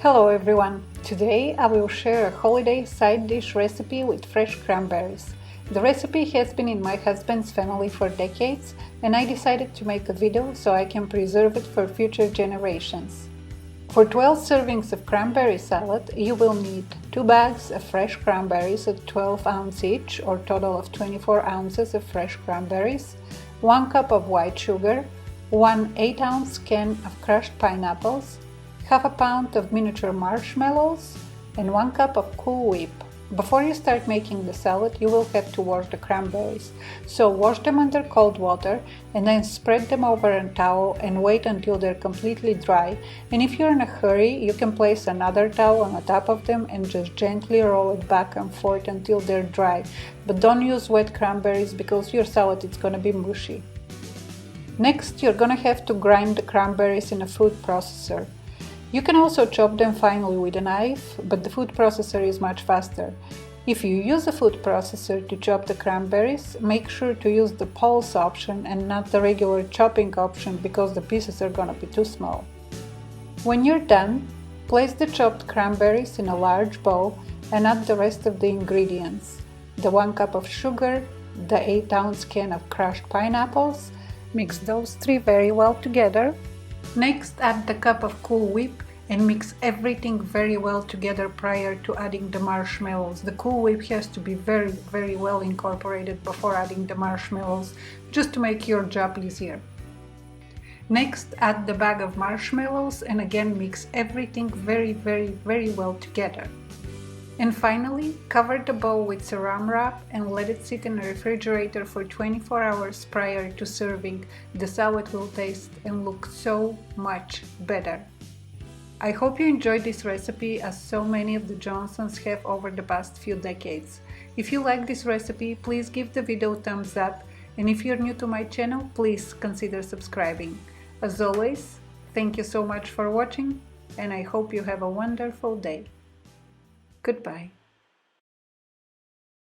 Hello everyone! Today I will share a holiday side dish recipe with fresh cranberries. The recipe has been in my husband's family for decades and I decided to make a video so I can preserve it for future generations. For 12 servings of cranberry salad, you will need 2 bags of fresh cranberries at 12 ounces each, or total of 24 ounces of fresh cranberries, 1 cup of white sugar, 1 8-ounce can of crushed pineapples, half a pound of miniature marshmallows, and 1 cup of Cool Whip. Before you start making the salad, you will have to wash the cranberries. So wash them under cold water and then spread them over a towel and wait until they're completely dry. And if you're in a hurry, you can place another towel on the top of them and just gently roll it back and forth until they're dry. But don't use wet cranberries because your salad is gonna be mushy. Next, you're gonna have to grind the cranberries in a food processor. You can also chop them finely with a knife, but the food processor is much faster. If you use a food processor to chop the cranberries, make sure to use the pulse option and not the regular chopping option because the pieces are gonna be too small. When you're done, place the chopped cranberries in a large bowl and add the rest of the ingredients. The 1 cup of sugar, the 8-ounce can of crushed pineapples. Mix those 3 very well together. Next, add the cup of Cool Whip and mix everything very well together prior to adding the marshmallows. The Cool Whip has to be very well incorporated before adding the marshmallows, just to make your job easier. Next, add the bag of marshmallows and again mix everything very well together. And finally, cover the bowl with saran wrap and let it sit in the refrigerator for 24 hours prior to serving. The salad will taste and look so much better. I hope you enjoyed this recipe as so many of the Johnsons have over the past few decades. If you like this recipe, please give the video a thumbs up, and if you're new to my channel, please consider subscribing. As always, thank you so much for watching, and I hope you have a wonderful day. Goodbye.